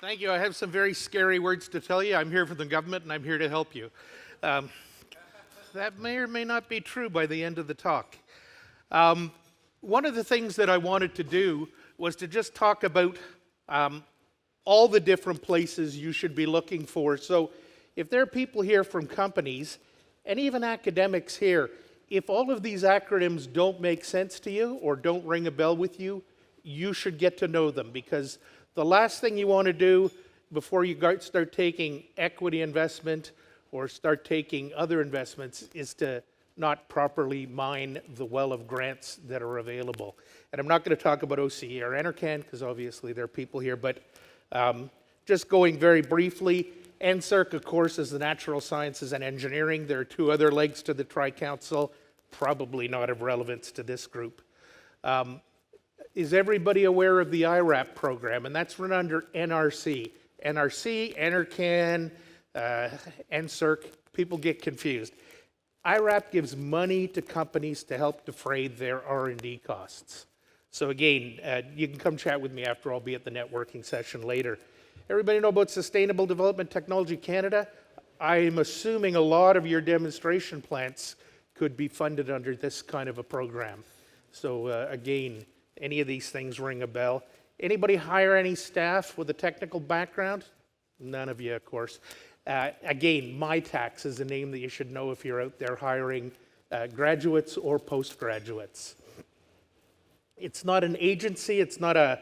Thank you. I have some very scary words to tell you. I'm here for the government and I'm here to help you. That may or may not be true by the end of the talk. One of the things that I wanted to do was to just talk about all the different places you should be looking for. So if there are people here from companies and even academics here, if all of these acronyms don't make sense to you or don't ring a bell with you, you should get to know them, because the last thing you want to do before you start taking equity investment or start taking other investments is to not properly mine the well of grants that are available. And I'm not going to talk about OCE or NRCan because obviously there are people here, but just going very briefly, NSERC, of course, is the natural sciences and engineering. There are two other legs to the Tri-Council, probably not of relevance to this group. Is everybody aware of the IRAP program? And that's run under NRC. NRC, NRCan, NSERC, people get confused. IRAP gives money to companies to help defray their R&D costs. So again, you can come chat with me after. I'll be at the networking session later. Everybody know about Sustainable Development Technology Canada? I'm assuming a lot of your demonstration plants could be funded under this kind of a program. So again, any of these things ring a bell. Anybody hire any staff with a technical background? None of you, of course. Again, MyTax is a name that you should know if you're out there hiring graduates or postgraduates. It's not an agency, it's not a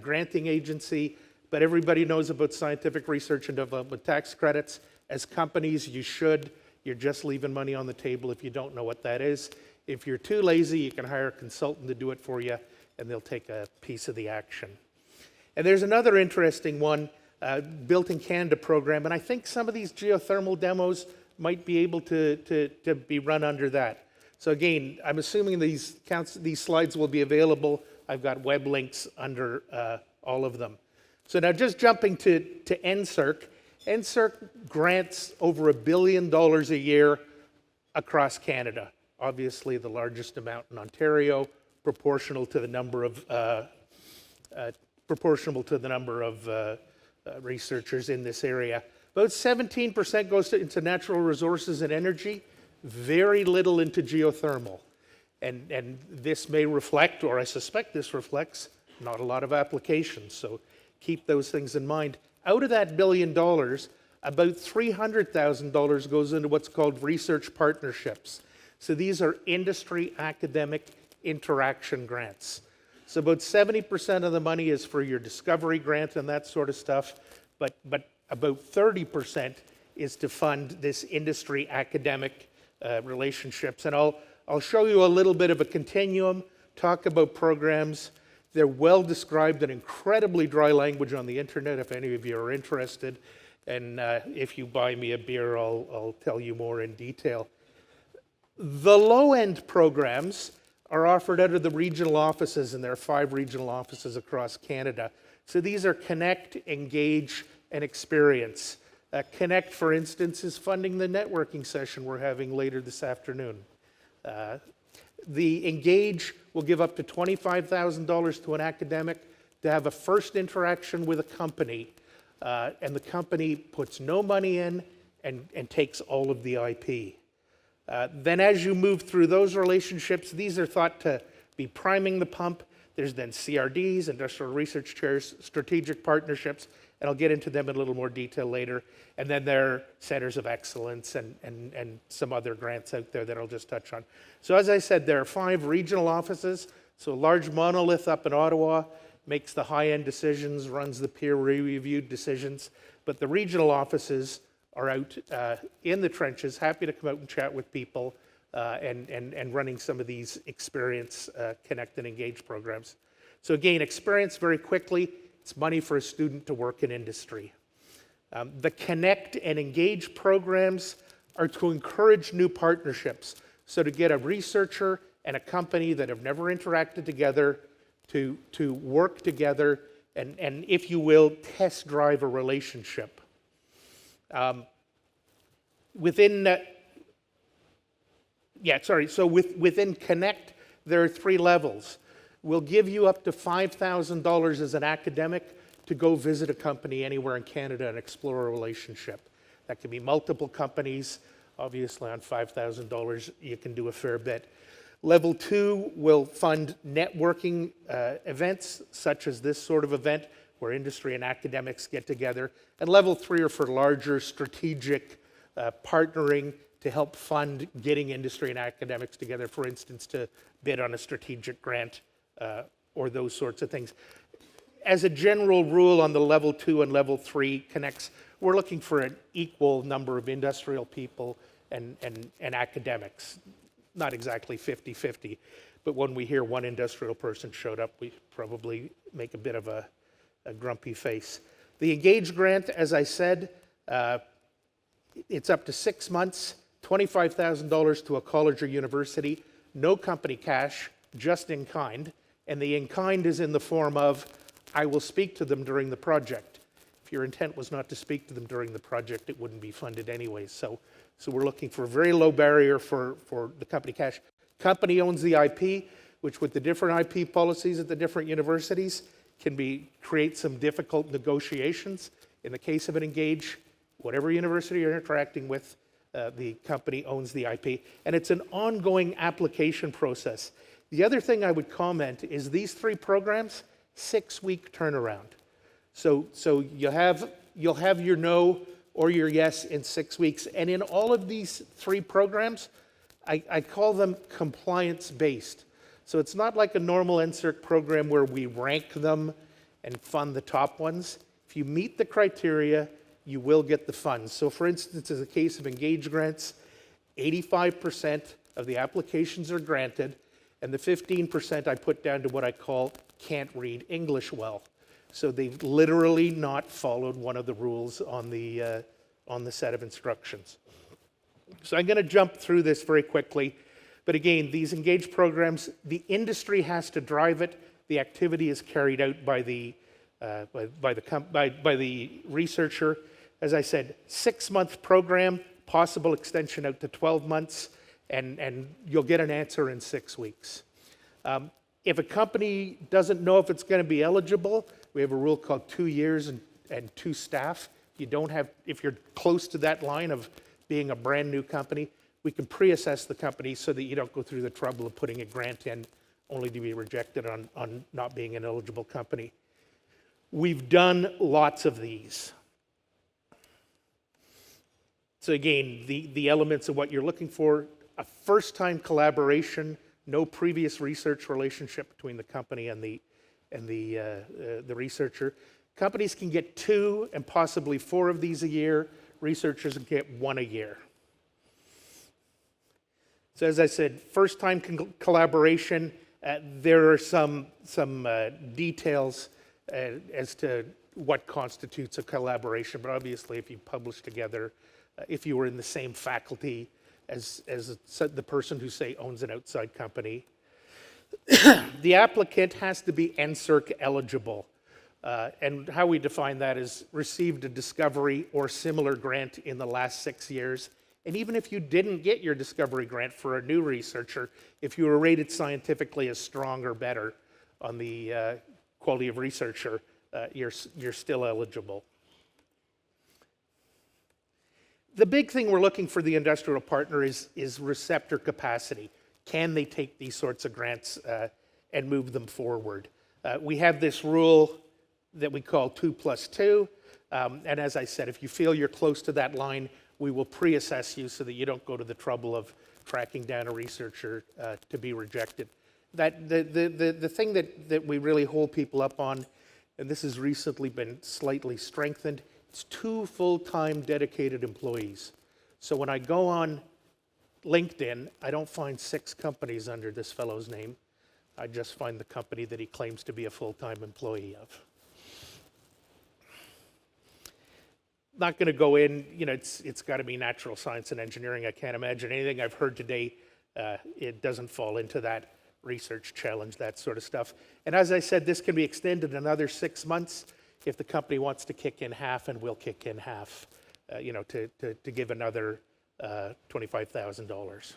granting agency, but everybody knows about scientific research and development tax credits. As companies, you should. You're just leaving money on the table if you don't know what that is. If you're too lazy, you can hire a consultant to do it for you, and they'll take a piece of the action. And there's another interesting one, Built in Canada program, and I think some of these geothermal demos might be able to be run under that. So again, I'm assuming these slides will be available. I've got web links under all of them. So now just jumping to NSERC. NSERC grants over $1 billion a year across Canada. Obviously the largest amount in Ontario, proportional to the number of researchers in this area. About 17% goes into natural resources and energy, very little into geothermal. And this may reflect, or I suspect this reflects, not a lot of applications. So keep those things in mind. Out of that $1 billion, about $300,000 goes into what's called research partnerships. So these are industry academic interaction grants. So about 70% of the money is for your discovery grant and that sort of stuff, but about 30% is to fund this industry academic relationships. And I'll show you a little bit of a continuum, talk about programs. They're well described in incredibly dry language on the internet if any of you are interested. And if you buy me a beer, I'll tell you more in detail. The low-end programs are offered out of the regional offices, and there are 5 regional offices across Canada. So these are Connect, Engage, and Experience. Connect, for instance, is funding the networking session we're having later this afternoon. The Engage will give up to $25,000 to an academic to have a first interaction with a company, and the company puts no money in and takes all of the IP. Then as you move through those relationships, these are thought to be priming the pump. There's then CRDs, industrial research chairs, strategic partnerships, and I'll get into them in a little more detail later. And then there are centers of excellence and some other grants out there that I'll just touch on. So as I said, there are 5 regional offices. So a large monolith up in Ottawa makes the high-end decisions, runs the peer-reviewed decisions, but the regional offices are out in the trenches, happy to come out and chat with people and running some of these experience, connect and engage programs. So again, experience very quickly, it's money for a student to work in industry. The connect and engage programs are to encourage new partnerships. So to get a researcher and a company that have never interacted together to work together and if you will, test drive a relationship. Within Connect, there are 3 levels. We'll give you up to $5,000 as an academic to go visit a company anywhere in Canada and explore a relationship. That can be multiple companies. Obviously, on $5,000, you can do a fair bit. Level 2 will fund networking events, such as this sort of event, where industry and academics get together. And level 3 are for larger strategic partnering to help fund getting industry and academics together, for instance, to bid on a strategic grant or those sorts of things. As a general rule on the level 2 and level 3 connects, we're looking for an equal number of industrial people and academics. Not exactly 50-50, but when we hear one industrial person showed up, we probably make a bit of a grumpy face. The Engage grant, as I said, it's up to 6 months, $25,000 to a college or university, no company cash, just in kind, and the in kind is in the form of, I will speak to them during the project. If your intent was not to speak to them during the project, it wouldn't be funded anyways. So we're looking for a very low barrier for the company cash. Company owns the IP, which with the different IP policies at the different universities can create some difficult negotiations. In the case of an Engage, whatever university you're interacting with, the company owns the IP. And it's an ongoing application process. The other thing I would comment is these 3 programs, 6-week turnaround. So you'll have your no or your yes in 6 weeks. And in all of these 3 programs, I call them compliance-based. So it's not like a normal NSERC program where we rank them and fund the top ones. If you meet the criteria, you will get the funds. So for instance, in the case of Engage grants, 85% of the applications are granted, and the 15% I put down to what I call can't read English well. So they've literally not followed one of the rules on the set of instructions. So I'm going to jump through this very quickly. But again, these Engage programs, the industry has to drive it. The activity is carried out by the researcher. As I said, 6-month program, possible extension out to 12 months, and you'll get an answer in 6 weeks. If a company doesn't know if it's going to be eligible, we have a rule called 2 years and 2 staff. If you're close to that line of being a brand new company, we can pre-assess the company so that you don't go through the trouble of putting a grant in only to be rejected on not being an eligible company. We've done lots of these. So again, the elements of what you're looking for, a first-time collaboration, no previous research relationship between the company and the researcher. Companies can get 2 and possibly 4 of these a year. Researchers can get 1 a year. So as I said, first-time collaboration. There are some details as to what constitutes a collaboration, but obviously if you publish together, if you were in the same faculty as the person who, say, owns an outside company. The applicant has to be NSERC eligible. And how we define that is received a discovery or similar grant in the last 6 years. And even if you didn't get your discovery grant for a new researcher, if you were rated scientifically as strong or better on the quality of researcher, you're still eligible. The big thing we're looking for the industrial partner is receptor capacity. Can they take these sorts of grants and move them forward? We have this rule that we call 2+2. And as I said, if you feel you're close to that line, we will pre-assess you so that you don't go to the trouble of tracking down a researcher to be rejected. The thing that we really hold people up on, and this has recently been slightly strengthened, it's 2 full-time dedicated employees. So when I go on LinkedIn, I don't find 6 companies under this fellow's name. I just find the company that he claims to be a full-time employee of. Not going to go in, it's got to be natural science and engineering. I can't imagine anything I've heard today, it doesn't fall into that research challenge, that sort of stuff. And as I said, this can be extended another 6 months if the company wants to kick in half, and we'll kick in half, to give another $25,000.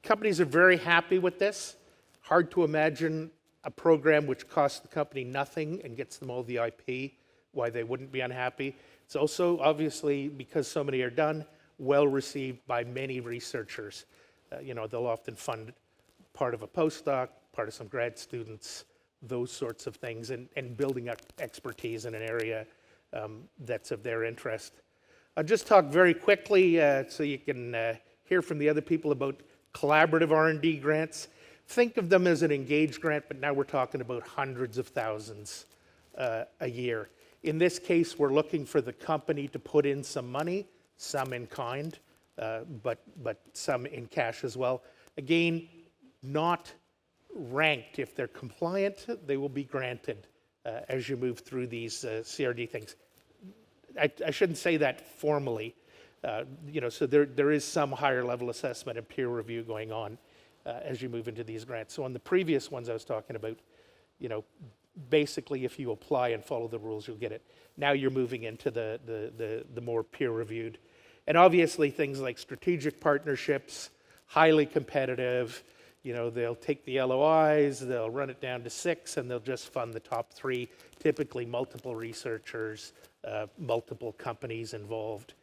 Companies are very happy with this. Hard to imagine a program which costs the company nothing and gets them all the IP, why they wouldn't be unhappy. It's also, obviously, because so many are done, well received by many researchers. You know, they'll often fund part of a postdoc, part of some grad students, those sorts of things, and building up expertise in an area that's of their interest. I'll just talk very quickly so you can hear from the other people about collaborative R&D grants. Think of them as an engaged grant, but now we're talking about hundreds of thousands a year. In this case, we're looking for the company to put in some money, some in kind, but some in cash as well. Again, not ranked. If they're compliant, they will be granted as you move through these CRD things. I shouldn't say that formally, you know, so there is some higher level assessment and peer review going on as you move into these grants. So on the previous ones I was talking about, you know, basically if you apply and follow the rules, you'll get it. Now you're moving into the more peer reviewed. And obviously things like strategic partnerships, highly competitive, you know, they'll take the LOIs, they'll run it down to 6, and they'll just fund the top 3, typically multiple researchers, multiple companies involved.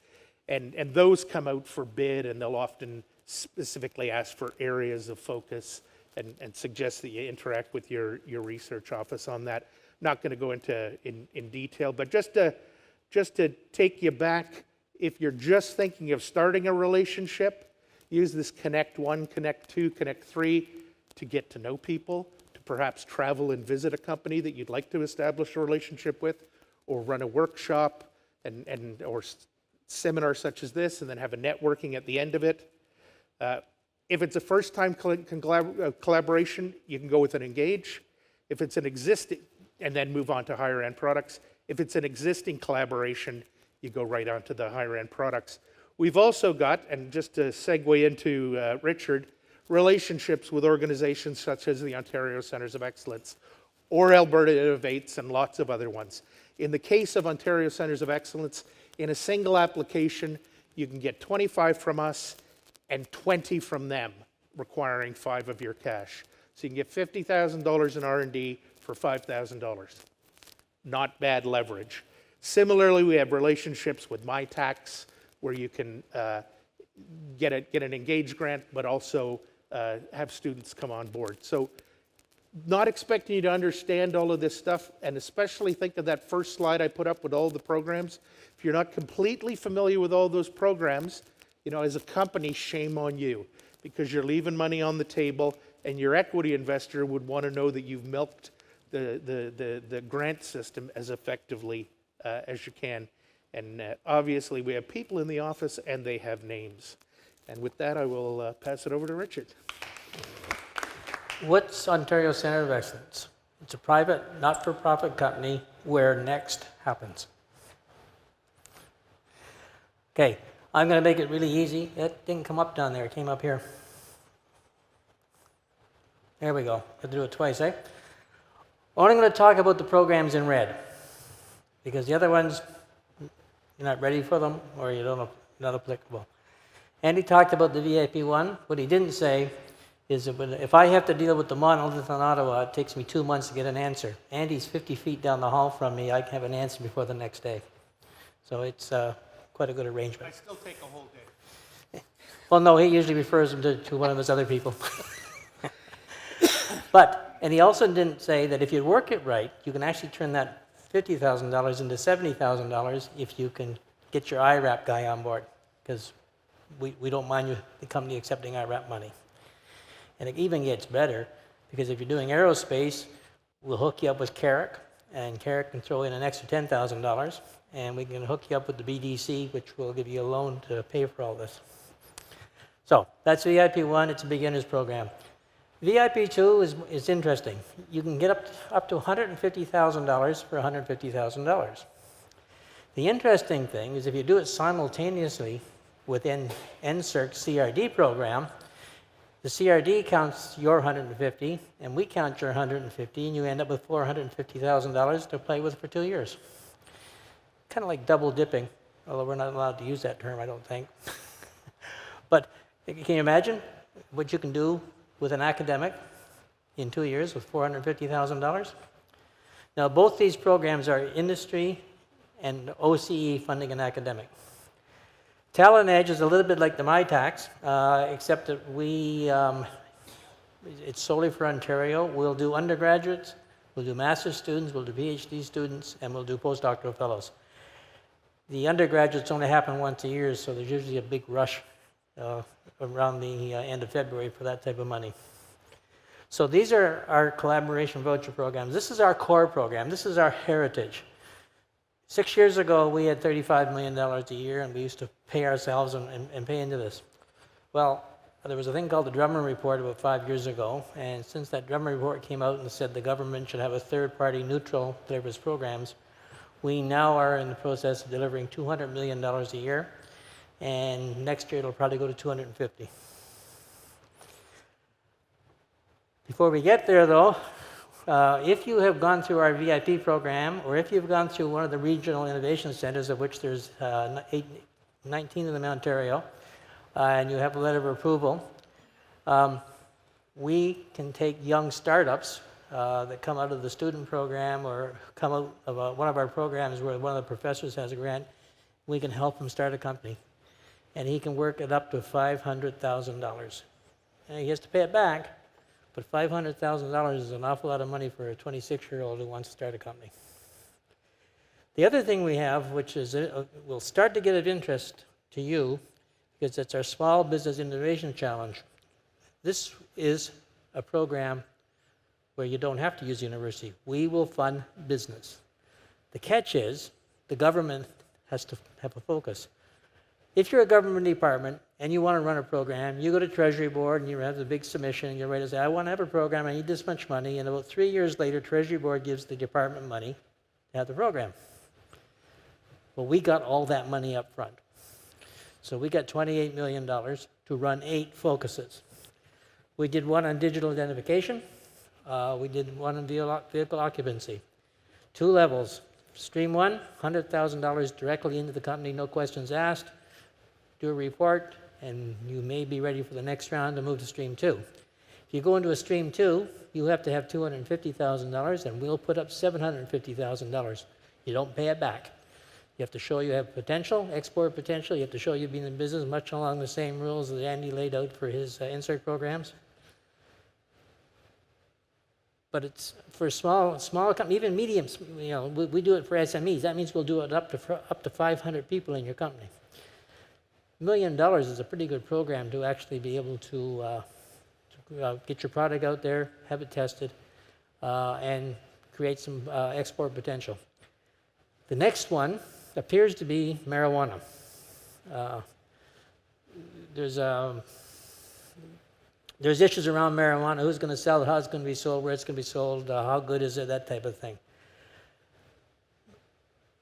And those come out for bid, and they'll often specifically ask for areas of focus and suggest that you interact with your research office on that. Not going to go into in detail, but just to take you back, if you're just thinking of starting a relationship, use this Connect 1, Connect 2, Connect 3 to get to know people, to perhaps travel and visit a company that you'd like to establish a relationship with, or run a workshop or seminar such as this, and then have a networking at the end of it. If it's a first-time collaboration, you can go with an Engage. If it's an existing, and then move on to higher-end products. If it's an existing collaboration, you go right on to the higher-end products. We've also got, and just to segue into Richard, relationships with organizations such as the Ontario Centres of Excellence or Alberta Innovates and lots of other ones. In the case of Ontario Centres of Excellence, in a single application, you can get 25 from us and 20 from them, requiring 5 of your cash. So you can get $50,000 in R&D for $5,000. Not bad leverage. Similarly, we have relationships with MyTax, where you can get an Engage grant, but also have students come on board. So not expecting you to understand all of this stuff, and especially think of that first slide I put up with all the programs. If you're not completely familiar with all those programs, you know, as a company, shame on you, because you're leaving money on the table, and your equity investor would want to know that you've milked the grant system as effectively as you can. And obviously, we have people in the office, and they have names. And with that, I will pass it over to Richard. What's Ontario Centre of Excellence? It's a private, not-for-profit company where next happens. Okay, I'm going to make it really easy. It didn't come up down there. It came up here. There we go. I'll do it twice, eh? Only going to talk about the programs in red, because the other ones, you're not ready for them, or you don't know, not applicable. Andy talked about the VIP one. What he didn't say is that if I have to deal with the monolith in Ottawa, it takes me 2 months to get an answer. Andy's 50 feet down the hall from me. I can have an answer before the next day. So it's quite a good arrangement. I still take a whole day. Well, no, he usually refers them to one of his other people. And he also didn't say that if you work it right, you can actually turn that $50,000 into $70,000 if you can get your IRAP guy on board, because we don't mind you, the company, accepting IRAP money. And it even gets better, because if you're doing aerospace, we'll hook you up with Carrick, and Carrick can throw in an extra $10,000, and we can hook you up with the BDC, which will give you a loan to pay for all this. So that's VIP 1, it's a beginner's program. VIP 2 is interesting. You can get up to $150,000 for $150,000. The interesting thing is if you do it simultaneously within NSERC CRD program, the CRD counts your 150, and we count your 150, and you end up with $450,000 to play with for 2 years. Kind of like double dipping, although we're not allowed to use that term, I don't think. But can you imagine what you can do with an academic in 2 years with $450,000. Now, both these programs are industry and OCE funding and academic. Talent Edge is a little bit like the MyTax, except that it's solely for Ontario. We'll do undergraduates, we'll do master's students, we'll do PhD students, and we'll do postdoctoral fellows. The undergraduates only happen once a year, so there's usually a big rush around the end of February for that type of money. So these are our collaboration voucher programs. This is our core program. This is our heritage. 6 years ago, we had $35 million a year, and we used to pay ourselves and pay into this. Well, there was a thing called the Drummond Report about 5 years ago, and since that Drummond Report came out and said the government should have a third-party neutral delivers programs, we now are in the process of delivering $200 million a year, and next year it'll probably go to 250. Before we get there, though, if you have gone through our VIP program, or if you've gone through one of the regional innovation centers, of which there's 19 of them in Ontario, and you have a letter of approval, we can take young startups that come out of the student program or come out of one of our programs where one of the professors has a grant. We can help him start a company. And he can work it up to $500,000. And he has to pay it back, but $500,000 is an awful lot of money for a 26-year-old who wants to start a company. The other thing we have, which is will start to get of interest to you, because it's our Small Business Innovation Challenge. This is a program where you don't have to use university. We will fund business. The catch is the government has to have a focus. If you're a government department and you want to run a program, you go to Treasury Board and you have the big submission and you're ready to say, I want to have a program, I need this much money, and about 3 years later, Treasury Board gives the department money to have the program. Well, we got all that money up front. So we got $28 million to run 8 focuses. We did one on digital identification. We did one on vehicle occupancy. 2 levels. Stream 1, $100,000 directly into the company, no questions asked. Do a report, and you may be ready for the next round to move to Stream 2. If you go into a Stream 2, you have to have $250,000, and we'll put up $750,000. You don't pay it back. You have to show you have potential, export potential. You have to show you've been in business much along the same rules that Andy laid out for his NSERC programs. But it's for small companies, even mediums. You know, we do it for SMEs. That means we'll do it up to 500 people in your company. $1 million is a pretty good program to actually be able to get your product out there, have it tested, and create some export potential. The next one appears to be marijuana. There's issues around marijuana. Who's going to sell it? How it's going to be sold? Where it's going to be sold? How good is it? That type of thing.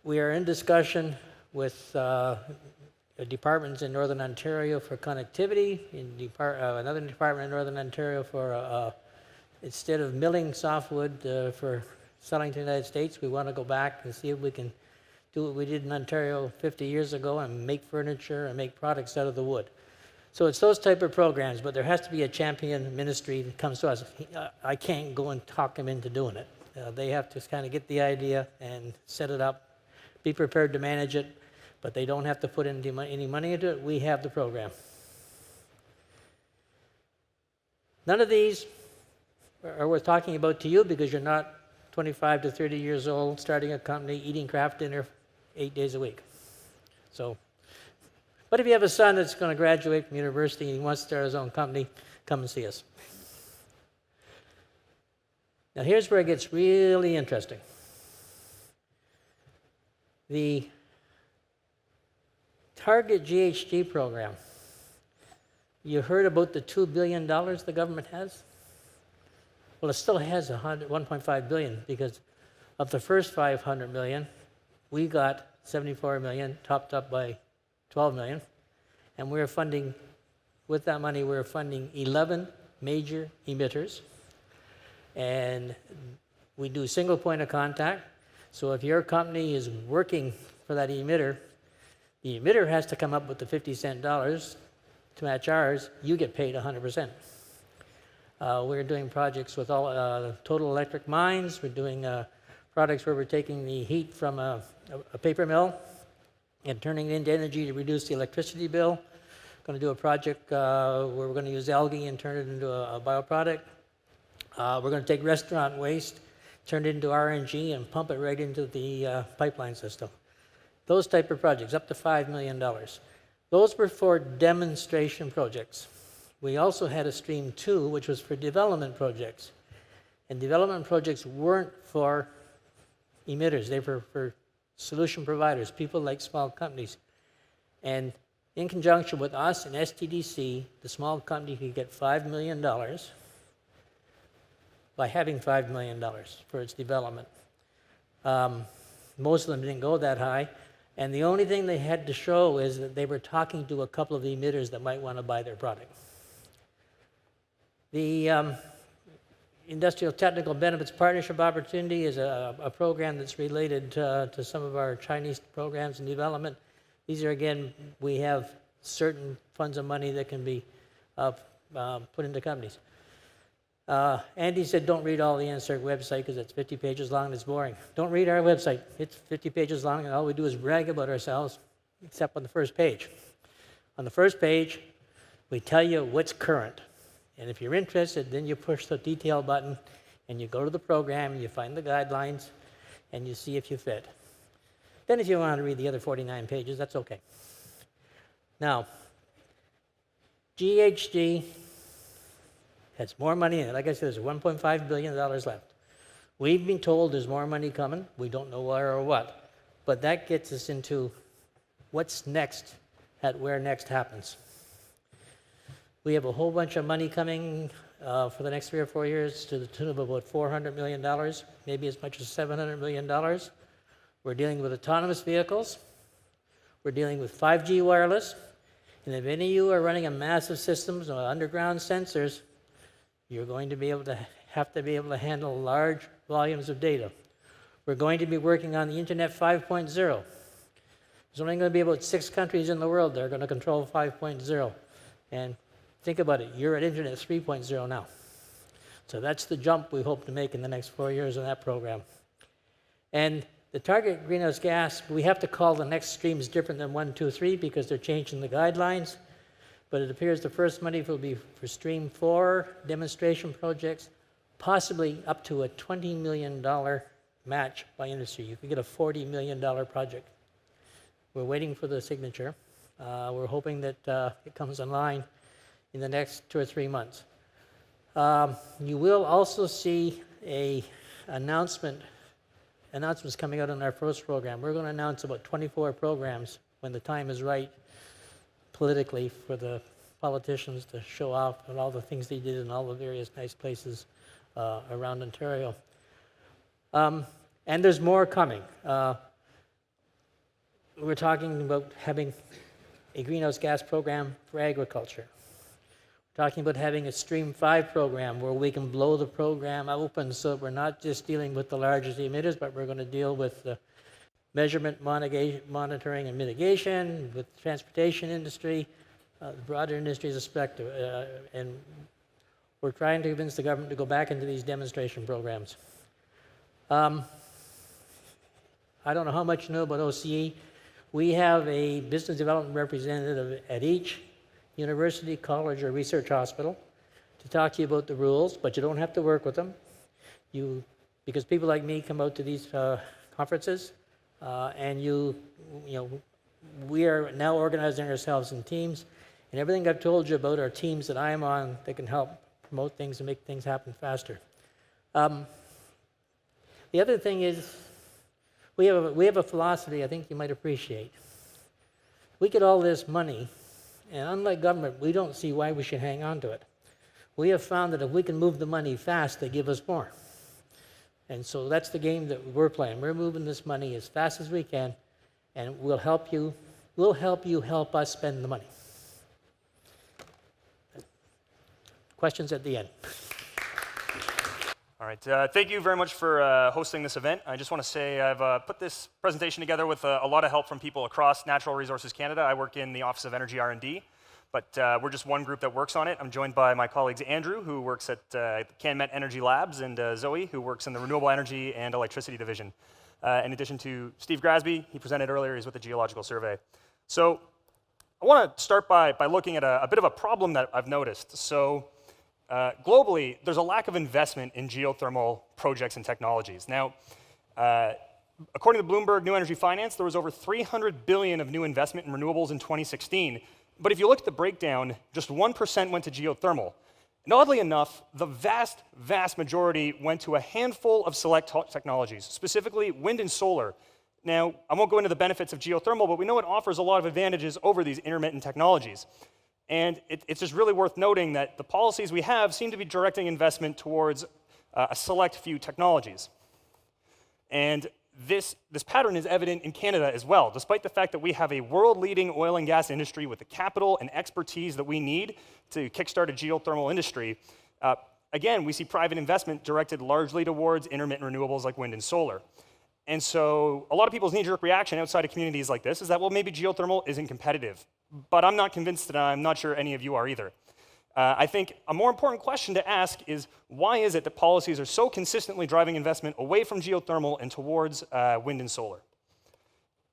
We are in discussion with departments in Northern Ontario for connectivity. Another department in Northern Ontario for instead of milling softwood for selling to the United States, we want to go back and see if we can do what we did in Ontario 50 years ago and make furniture and make products out of the wood. So it's those type of programs, but there has to be a champion ministry that comes to us. I can't go and talk them into doing it. They have to kind of get the idea and set it up, be prepared to manage it, but they don't have to put any money into it. We have the program. None of these are worth talking about to you because you're not 25 to 30 years old, starting a company, eating craft dinner 8 days a week. So, but if you have a son that's going to graduate from university and he wants to start his own company, come and see us. Now here's where it gets really interesting. The Target GHG program. You heard about the $2 billion the government has? Well, it still has $1.5 billion because of the first $500 million, we got $74 million, topped up by $12 million, and we're funding, with that money, we're funding 11 major emitters, and we do single point of contact. So if your company is working for that emitter, the emitter has to come up with the 50 cent dollars to match ours. You get paid 100%. We're doing projects with all Total Electric mines. We're doing products where we're taking the heat from a paper mill and turning it into energy to reduce the electricity bill. Going to do a project where we're going to use algae and turn it into a bioproduct. We're going to take restaurant waste, turn it into RNG, and pump it right into the pipeline system. Those type of projects, up to $5 million. Those were for demonstration projects. We also had a stream 2, which was for development projects. And development projects weren't for emitters. They were for solution providers, people like small companies. And in conjunction with us and STDC, the small company could get $5 million by having $5 million for its development. Most of them didn't go that high. And the only thing they had to show is that they were talking to a couple of emitters that might want to buy their product. The Industrial Technical Benefits Partnership Opportunity is a program that's related to some of our Chinese programs in development. These are, again, we have certain funds of money that can be put into companies. Andy said don't read all the NSERC website because it's 50 pages long and it's boring. Don't read our website. It's 50 pages long and all we do is brag about ourselves, except on the first page. On the first page, we tell you what's current. And if you're interested, then you push the detail button and you go to the program and you find the guidelines and you see if you fit. Then if you want to read the other 49 pages, that's okay. Now, GHG has more money in it. Like I said, there's $1.5 billion left. We've been told there's more money coming. We don't know where or what. But that gets us into what's next at where next happens. We have a whole bunch of money coming for the next 3 or 4 years to the tune of about $400 million, maybe as much as $700 million. We're dealing with autonomous vehicles. We're dealing with 5G wireless. And if any of you are running a massive systems of underground sensors, you're going to be able to have to be able to handle large volumes of data. We're going to be working on the Internet 5.0. There's only going to be about 6 countries in the world that are going to control 5.0. And think about it, you're at Internet 3.0 now. So that's the jump we hope to make in the next 4 years in that program. And the target greenhouse gas, we have to call the next streams different than 1, 2, 3 because they're changing the guidelines. But it appears the first money will be for stream 4 demonstration projects, possibly up to a $20 million match by industry. You could get a $40 million project. We're waiting for the signature. We're hoping that it comes online in the next 2 or 3 months. You will also see announcements coming out on our first program. We're going to announce about 24 programs when the time is right politically for the politicians to show off and all the things they did in all the various nice places around Ontario. And there's more coming. We're talking about having a greenhouse gas program for agriculture. We're talking about having a Stream 5 program where we can blow the program open so we're not just dealing with the largest emitters, but we're going to deal with the measurement, monitoring, and mitigation, with the transportation industry, the broader industries aspect, and we're trying to convince the government to go back into these demonstration programs. I don't know how much you know about OCE. We have a business development representative at each university, college, or research hospital to talk to you about the rules, but you don't have to work with them. Because people like me come out to these conferences, and we are now organizing ourselves in teams, and everything I've told you about are teams that I'm on that can help promote things and make things happen faster. The other thing is, we have a philosophy I think you might appreciate. We get all this money, and unlike government, we don't see why we should hang on to it. We have found that if we can move the money fast, they give us more. And so that's the game that we're playing. We're moving this money as fast as we can, and we'll help you help us spend the money. Questions at the end. All right, thank you very much for hosting this event. I just want to say I've put this presentation together with a lot of help from people across Natural Resources Canada. I work in the Office of Energy R&D, but we're just one group that works on it. I'm joined by my colleagues Andrew, who works at CanMet Energy Labs, and Zoe, who works in the Renewable Energy and Electricity Division. In addition to Steve Grasby, he presented earlier, he's with the Geological Survey. So I want to start by looking at a bit of a problem that I've noticed. So globally, there's a lack of investment in geothermal projects and technologies. Now, according to Bloomberg New Energy Finance, there was over $300 billion of new investment in renewables in 2016. But if you look at the breakdown, just 1% went to geothermal. And oddly enough, the vast, vast majority went to a handful of select technologies, specifically wind and solar. Now, I won't go into the benefits of geothermal, but we know it offers a lot of advantages over these intermittent technologies. And it's just really worth noting that the policies we have seem to be directing investment towards a select few technologies. And this pattern is evident in Canada as well, despite the fact that we have a world-leading oil and gas industry with the capital and expertise that we need to kickstart a geothermal industry. Again, we see private investment directed largely towards intermittent renewables like wind and solar. And so a lot of people's knee-jerk reaction outside of communities like this is that, well, maybe geothermal isn't competitive. But I'm not convinced, and I'm not sure any of you are either. I think a more important question to ask is, why is it that policies are so consistently driving investment away from geothermal and towards wind and solar?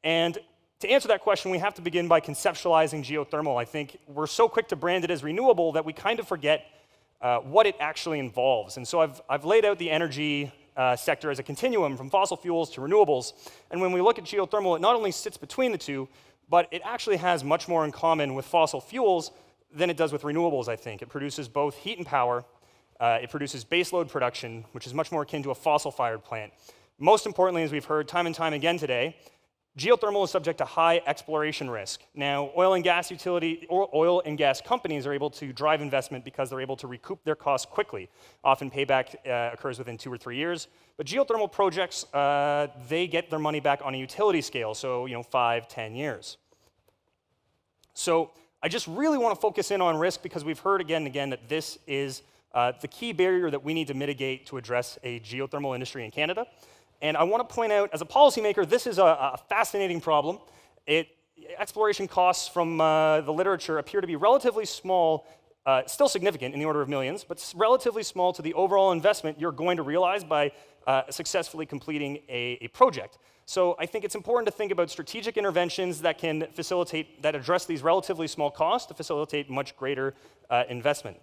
And to answer that question, we have to begin by conceptualizing geothermal. I think we're so quick to brand it as renewable that we kind of forget what it actually involves. And so I've laid out the energy sector as a continuum from fossil fuels to renewables. And when we look at geothermal, it not only sits between the two, but it actually has much more in common with fossil fuels than it does with renewables, I think. It produces both heat and power. It produces baseload production, which is much more akin to a fossil-fired plant. Most importantly, as we've heard time and time again today, geothermal is subject to high exploration risk. Now, oil and gas companies are able to drive investment because they're able to recoup their costs quickly. Often payback occurs within 2 or 3 years. But geothermal projects, they get their money back on a utility scale, so 5, 10 years. So I just really want to focus in on risk because we've heard again and again that this is the key barrier that we need to mitigate to address a geothermal industry in Canada. And I want to point out, as a policymaker, this is a fascinating problem. Exploration costs from the literature appear to be relatively small, still significant in the order of millions, but relatively small to the overall investment you're going to realize by successfully completing a project. So I think it's important to think about strategic interventions that can facilitate, that address these relatively small costs to facilitate much greater investment.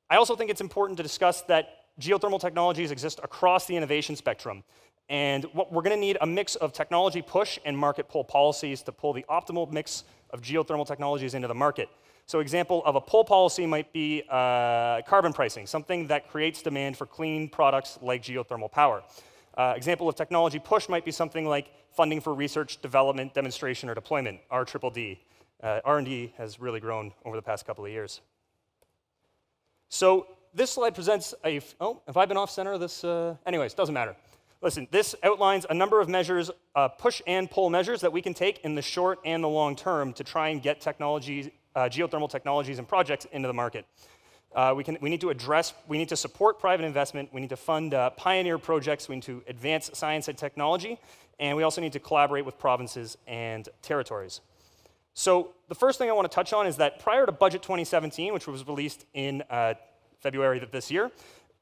I also think it's important to discuss that geothermal technologies exist across the innovation spectrum. And what we're going to need a mix of technology push and market pull policies to pull the optimal mix of geothermal technologies into the market. So example of a pull policy might be carbon pricing, something that creates demand for clean products like geothermal power. Example of technology push might be something like funding for research, development, demonstration, or deployment, RDD. R&D has really grown over the past couple of years. So this slide presents have I been off center of this? Anyways, doesn't matter. Listen, this outlines a number of measures, push and pull measures that we can take in the short and the long term to try and get geothermal technologies and projects into the market. We need to support private investment, we need to fund pioneer projects, we need to advance science and technology, and we also need to collaborate with provinces and territories. So the first thing I want to touch on is that prior to Budget 2017, which was released in February of this year,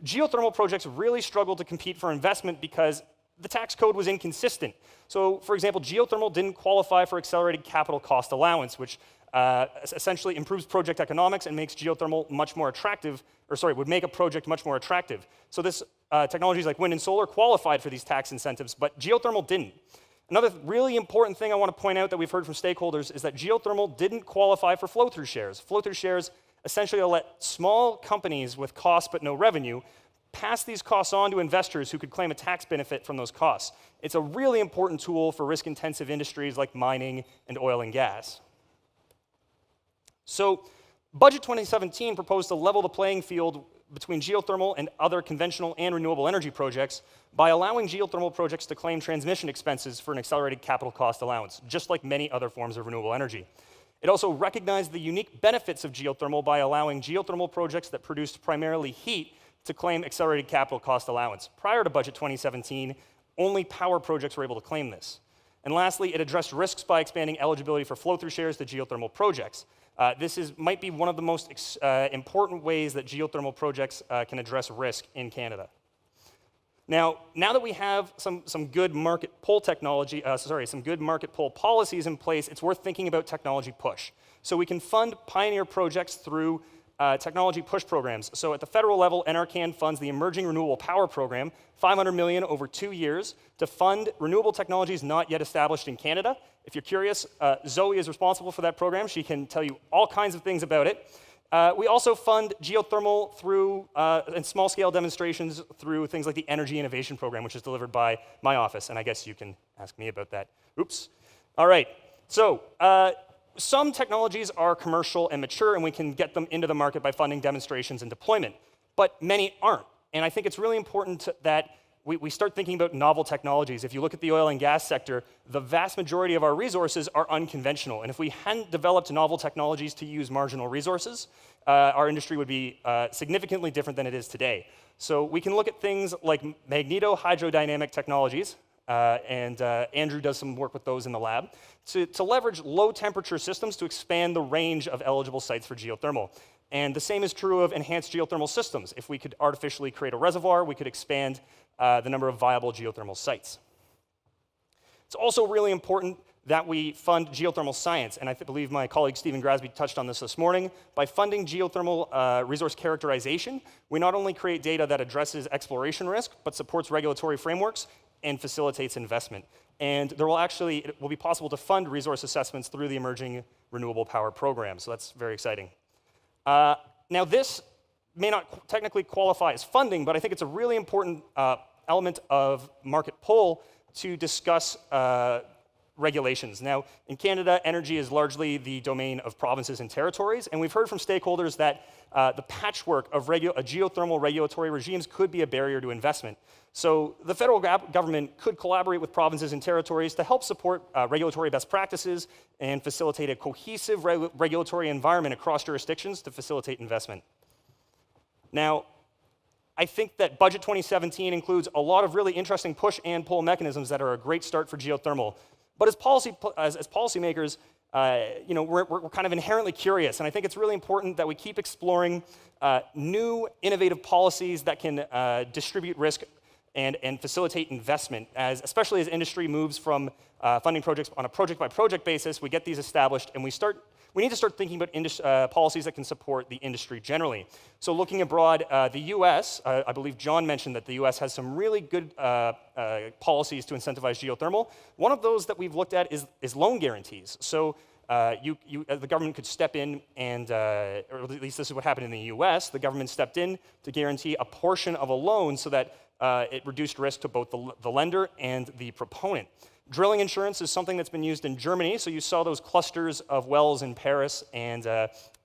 geothermal projects really struggled to compete for investment because the tax code was inconsistent. So for example, geothermal didn't qualify for accelerated capital cost allowance, which essentially improves project economics and makes geothermal much more attractive, would make a project much more attractive. So this technologies like wind and solar qualified for these tax incentives, but geothermal didn't. Another really important thing I want to point out that we've heard from stakeholders is that geothermal didn't qualify for flow-through shares. Flow-through shares essentially let small companies with costs but no revenue pass these costs on to investors who could claim a tax benefit from those costs. It's a really important tool for risk-intensive industries like mining and oil and gas. So Budget 2017 proposed to level the playing field between geothermal and other conventional and renewable energy projects by allowing geothermal projects to claim transmission expenses for an accelerated capital cost allowance, just like many other forms of renewable energy. It also recognized the unique benefits of geothermal by allowing geothermal projects that produced primarily heat to claim accelerated capital cost allowance. Prior to Budget 2017, only power projects were able to claim this. And lastly, it addressed risks by expanding eligibility for flow-through shares to geothermal projects. Might be one of the most important ways that geothermal projects can address risk in Canada. Now that we have some good market pull technology, some good market pull policies in place, it's worth thinking about technology push. So we can fund pioneer projects through technology push programs. So at the federal level, NRCan funds the Emerging Renewable Power Program, $500 million over 2 years, to fund renewable technologies not yet established in Canada. If you're curious, Zoe is responsible for that program. She can tell you all kinds of things about it. We also fund geothermal through, and small-scale demonstrations through things like the Energy Innovation Program, which is delivered by my office, and I guess you can ask me about that. Oops. All right, so some technologies are commercial and mature, and we can get them into the market by funding demonstrations and deployment, but many aren't. And I think it's really important that we start thinking about novel technologies. If you look at the oil and gas sector, the vast majority of our resources are unconventional. And if we hadn't developed novel technologies to use marginal resources, our industry would be significantly different than it is today. So we can look at things like magneto-hydrodynamic technologies, and Andrew does some work with those in the lab, to leverage low-temperature systems to expand the range of eligible sites for geothermal. And the same is true of enhanced geothermal systems. If we could artificially create a reservoir, we could expand the number of viable geothermal sites. It's also really important that we fund geothermal science, and I believe my colleague Stephen Grasby touched on this morning. By funding geothermal resource characterization, we not only create data that addresses exploration risk, but supports regulatory frameworks and facilitates investment. And it will be possible to fund resource assessments through the Emerging Renewable Power Program, so that's very exciting. Now this may not technically qualify as funding, but I think it's a really important element of market pull to discuss regulations. Now, in Canada, energy is largely the domain of provinces and territories, and we've heard from stakeholders that the patchwork of geothermal regulatory regimes could be a barrier to investment. So the federal government could collaborate with provinces and territories to help support regulatory best practices and facilitate a cohesive regulatory environment across jurisdictions to facilitate investment. Now, I think that Budget 2017 includes a lot of really interesting push and pull mechanisms that are a great start for geothermal. But as policymakers, we're kind of inherently curious, and I think it's really important that we keep exploring new innovative policies that can distribute risk and facilitate investment, especially as industry moves from funding projects on a project-by-project basis. We get these established, and we need to start thinking about policies that can support the industry generally. So looking abroad, the US, I believe John mentioned that the US has some really good policies to incentivize geothermal. One of those that we've looked at is loan guarantees. So the government could step in and, or at least this is what happened in the US, the government stepped in to guarantee a portion of a loan so that it reduced risk to both the lender and the proponent. Drilling insurance is something that's been used in Germany, so you saw those clusters of wells in Paris and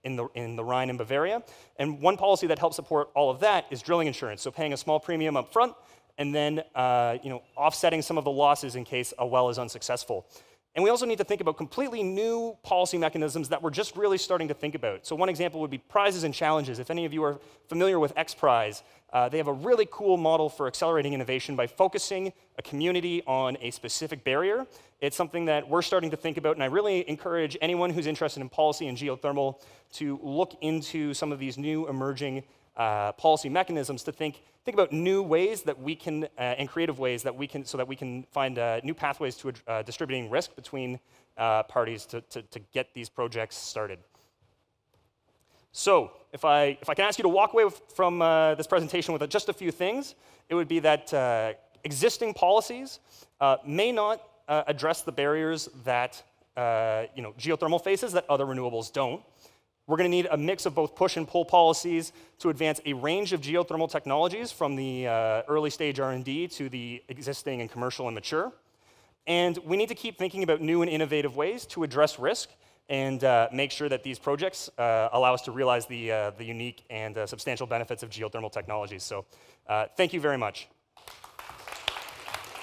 in the Rhine in Bavaria. And one policy that helps support all of that is drilling insurance, so paying a small premium up front and then offsetting some of the losses in case a well is unsuccessful. And we also need to think about completely new policy mechanisms that we're just really starting to think about. So one example would be prizes and challenges. If any of you are familiar with XPRIZE, they have a really cool model for accelerating innovation by focusing a community on a specific barrier. It's something that we're starting to think about, and I really encourage anyone who's interested in policy and geothermal to look into some of these new emerging policy mechanisms to think about new ways that we can, and creative ways that we can, so that we can find new pathways to distributing risk between parties to get these projects started. So if I can ask you to walk away from this presentation with just a few things, it would be that existing policies may not address the barriers that geothermal faces that other renewables don't. We're going to need a mix of both push and pull policies to advance a range of geothermal technologies from the early stage R&D to the existing and commercial and mature. And we need to keep thinking about new and innovative ways to address risk and make sure that these projects allow us to realize the unique and substantial benefits of geothermal technologies. So thank you very much.